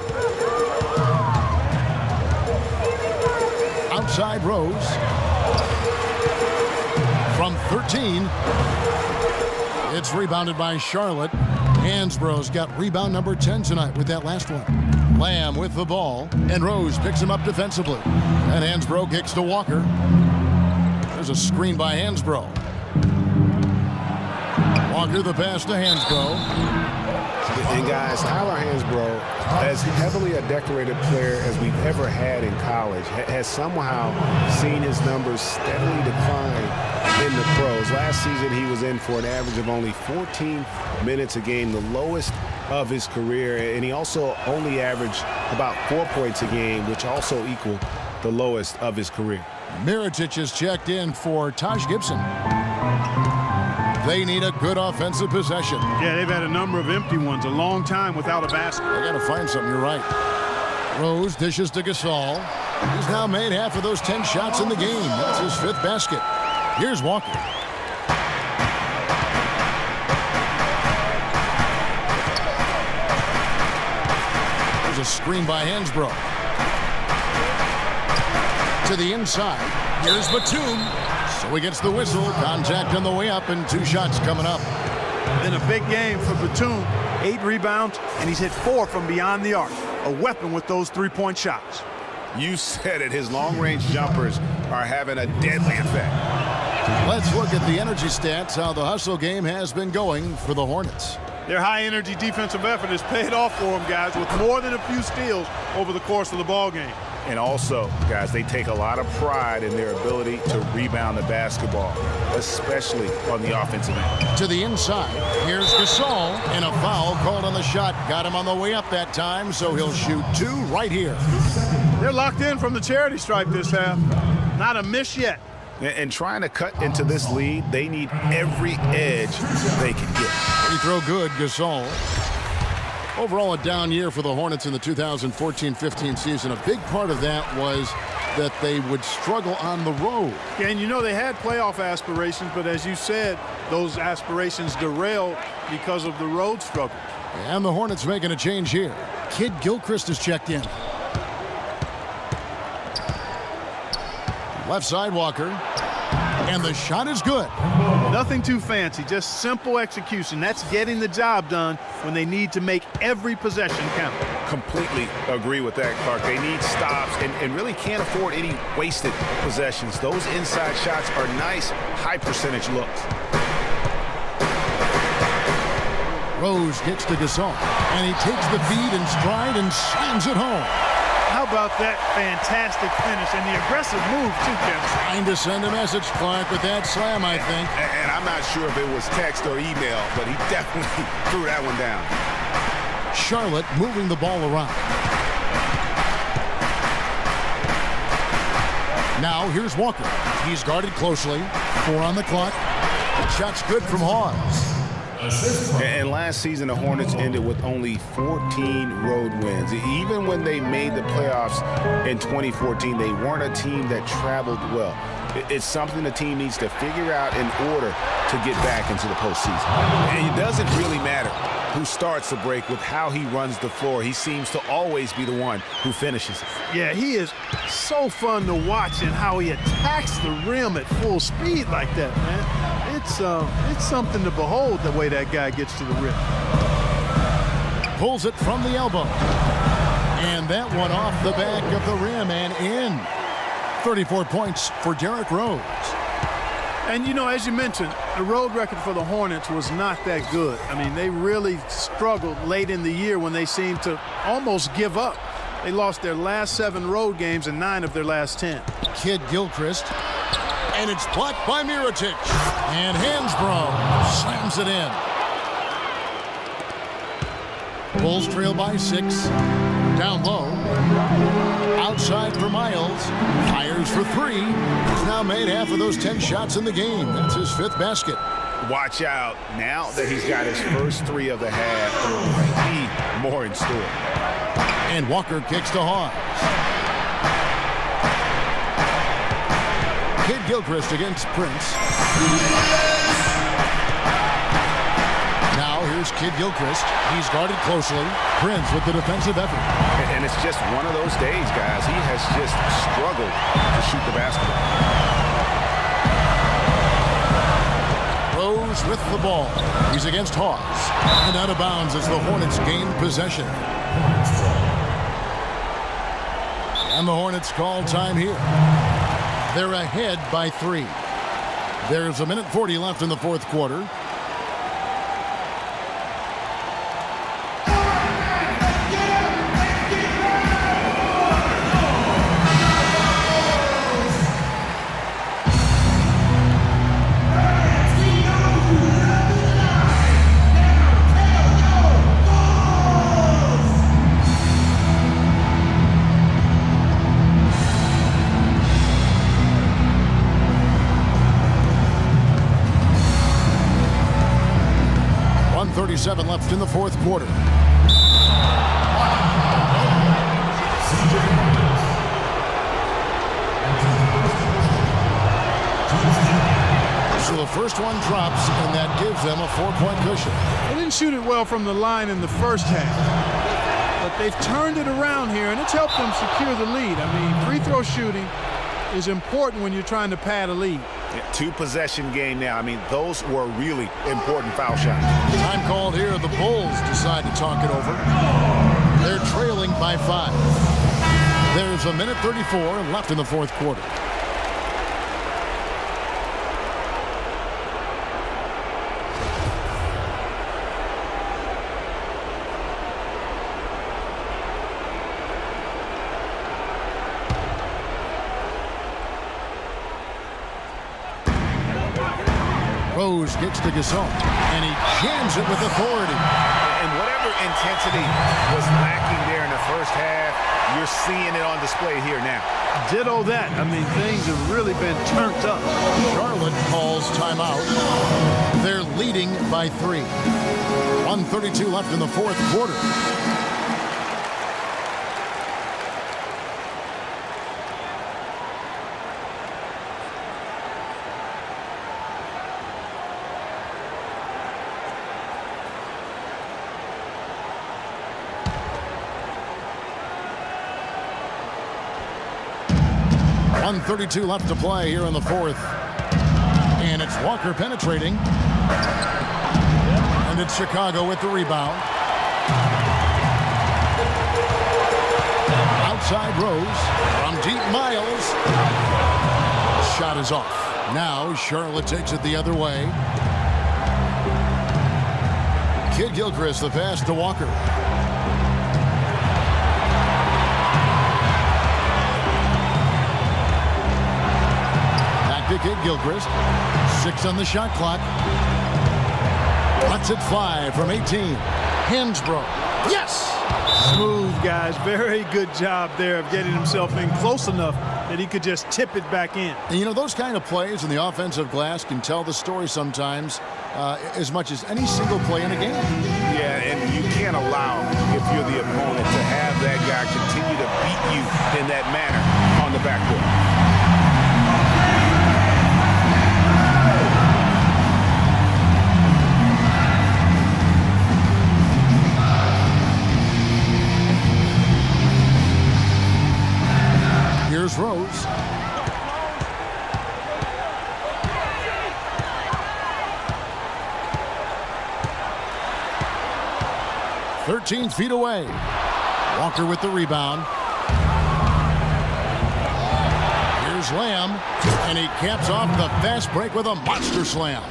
Outside Rose. From 13. It's rebounded by Charlotte. Hansborough's got rebound number 10 tonight with that last one. Lamb with the ball, and Rose picks him up defensively. And Hansbrough kicks to Walker. There's a screen by Hansbrough. Walker the pass to Hansbrough.
And guys, Tyler Hansbrough, as heavily a decorated player as we've ever had in college, has somehow seen his numbers steadily decline in the pros. Last season, he was in for an average of only 14 minutes a game, the lowest of his career. And he also only averaged about 4 points a game, which also equaled the lowest of his career.
Mirotic is checked in for Taj Gibson. They need a good offensive possession.
Yeah, they've had a number of empty ones, a long time without a basket.
They got to find something, you're right. Rose dishes to Gasol. He's now made half of those 10 shots in the game. That's his 5th basket. Here's Walker. a screen by Hansbrough. To the inside. Here's Batum. So he gets the whistle. Contact on the way up and 2 shots coming up.
Been a big game for Batum. 8 rebounds, and he's hit 4 from beyond the arc. A weapon with those 3-point shots.
You said it. His long-range jumpers are having a deadly effect.
Let's look at the energy stats, how the hustle game has been going for the Hornets.
Their high-energy defensive effort has paid off for them, guys, with more than a few steals over the course of the ball game.
And also, guys, they take a lot of pride in their ability to rebound the basketball, especially on the offensive end.
To the inside, here's Gasol, and a foul called on the shot. Got him on the way up that time, so he'll shoot 2 right here.
They're locked in from the charity stripe this half. Not a miss yet.
And trying to cut into this lead, they need every edge they can get.
Free throw good, Gasol. Overall, a down year for the Hornets in the 2014-15 season. A big part of that was that they would struggle on the road.
Yeah, and you know they had playoff aspirations, but as you said, those aspirations derailed because of the road struggle.
And the Hornets making a change here. Kid Gilchrist is checked in. Left side, Walker. And the shot is good.
Nothing too fancy, just simple execution. That's getting the job done when they need to make every possession count.
Completely agree with that, Clark. They need stops and really can't afford any wasted possessions. Those inside shots are nice, high-percentage looks.
Rose gets to Gasol, and he takes the feed in stride and slams it home.
How about that fantastic finish and the aggressive move, too, Kevin?
Trying to send a message, Clark, with that slam, I think.
And I'm not sure if it was text or email, but he definitely threw that one down.
Charlotte moving the ball around. Now here's Walker. He's guarded closely. 4 on the clock. Shot's good from Hawes.
And last season, the Hornets ended with only 14 road wins. Even when they made the playoffs in 2014, they weren't a team that traveled well. It's something the team needs to figure out in order to get back into the postseason. And it doesn't really matter who starts the break with how he runs the floor. He seems to always be the one who finishes it.
Yeah, he is so fun to watch and how he attacks the rim at full speed like that, man. It's something to behold the way that guy gets to the rim.
Pulls it from the elbow. And that one off the back of the rim and in. 34 points for Derrick Rose.
And, you know, as you mentioned, the road record for the Hornets was not that good. I mean, they really struggled late in the year when they seemed to almost give up. They lost their last 7 road games and 9 of their last 10.
Kid Gilchrist. And it's blocked by Mirotic. And Hansbrough slams it in. Bulls trail by 6. Down low. Outside for Miles. Fires for 3. He's now made half of those 10 shots in the game. That's his 5th basket.
Watch out. Now that he's got his first 3 of the half, there might be more in store.
And Walker kicks to Hawes. Kid Gilchrist against Prince. Now here's Kid Gilchrist. He's guarded closely. Prince with the defensive effort.
And it's just one of those days, guys. He has just struggled to shoot the basketball.
Rose with the ball. He's against Hawes. And out of bounds as the Hornets gain possession. And the Hornets call time here. They're ahead by 3. There's 1:40 left in the 4th quarter. Left in the 4th quarter. So the first one drops, and that gives them a 4-point cushion.
They didn't shoot it well from the line in the first half, but they've turned it around here, and it's helped them secure the lead. I mean, free throw shooting is important when you're trying to pad a lead.
Yeah, 2-possession game now. I mean, those were really important foul shots.
Time called here. The Bulls decide to talk it over. They're trailing by 5. There's a minute 34 left in the fourth quarter. Rose gets to Gasol, and he jams it with authority.
And whatever intensity was lacking there in the first half, you're seeing it on display here now.
Ditto that. I mean, things have really been turned up.
Charlotte calls timeout. They're leading by 3. 1:32 left in the fourth quarter. .132 left to play here in the fourth. And it's Walker penetrating. And it's Chicago with the rebound. Outside Rose from deep Miles. Shot is off. Now Charlotte takes it the other way. Kid Gilchrist, the pass to Walker. Kid Gilchrist, 6 on the shot clock. Lets it fly from 18. Hansbrough. Yes!
Smooth, guys. Very good job there of getting himself in close enough that he could just tip it back in.
And you know, those kind of plays in the offensive glass can tell the story sometimes as much as any single play in a game.
Yeah, and you can't allow, if you're the opponent, to have that guy continue to beat you in that manner on the backcourt.
Here's Rose. "13 feet away." Walker with the rebound. Here's Lamb, and he caps off the fast break with a monster slam.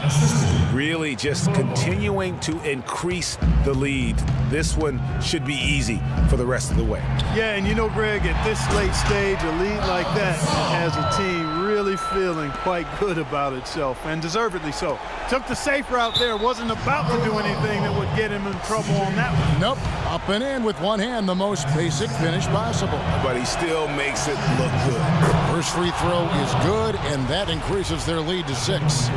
Really just continuing to increase the lead. This one should be easy for the rest of the way.
Yeah, and you know, Greg, at this late stage, a lead like that has a team really feeling quite good about itself, and deservedly so. Took the safe route there, wasn't about to do anything that would get him in trouble on that one.
Nope, up and in with one hand, the most basic finish possible.
But he still makes it look good.
First free throw is good, and that increases their lead to 6.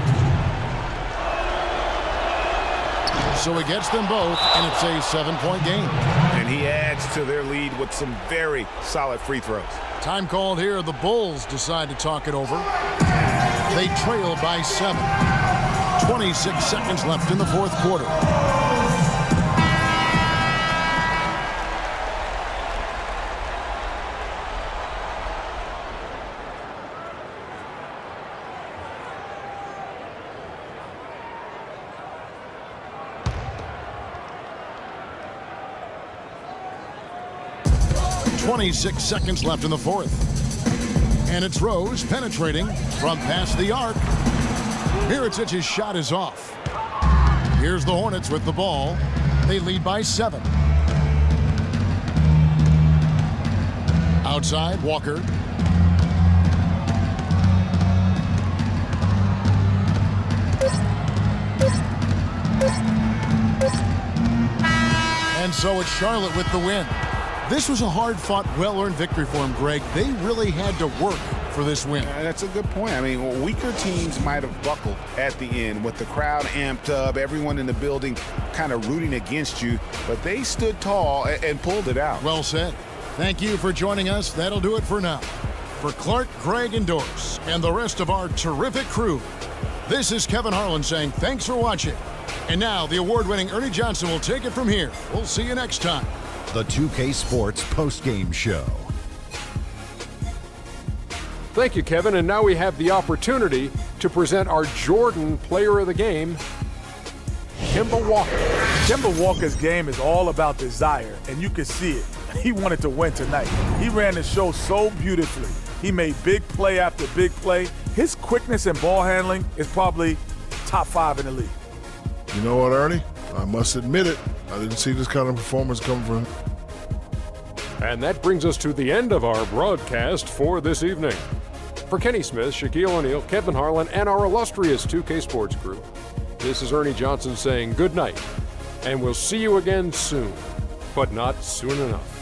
So he gets them both, and it's a 7-point game.
And he adds to their lead with some very solid free throws.
Time called here. The Bulls decide to talk it over. They trail by 7. 26 seconds left in the fourth quarter. .26 seconds left in the fourth. And it's Rose penetrating from past the arc. Mirotic's shot is off. Here's the Hornets with the ball. They lead by 7. Outside, Walker. And so it's Charlotte with the win. This was a hard-fought, well-earned victory for him, Greg. They really had to work for this win.
That's a good point. I mean, weaker teams might have buckled at the end with the crowd amped up, everyone in the building kind of rooting against you, but they stood tall and pulled it out.
Well said. Thank you for joining us. That'll do it for now. For Clark, Greg, and Doris, and the rest of our terrific crew, this is Kevin Harlan saying thanks for watching. And now the award-winning Ernie Johnson will take it from here. We'll see you next time
the 2K Sports postgame show.
Thank you, Kevin. And now we have the opportunity to present our Jordan Player of the Game, Kemba Walker.
Kemba Walker's game is all about desire, and you can see it. He wanted to win tonight. He ran the show so beautifully. He made big play after big play. His quickness and ball handling is probably top 5 in the league.
You know what, Ernie? I must admit it. I didn't see this kind of performance come from him.
And that brings us to the end of our broadcast for this evening. For Kenny Smith, Shaquille O'Neal, Kevin Harlan, and our illustrious 2K Sports crew, this is Ernie Johnson saying good night, and we'll see you again soon, but not soon enough.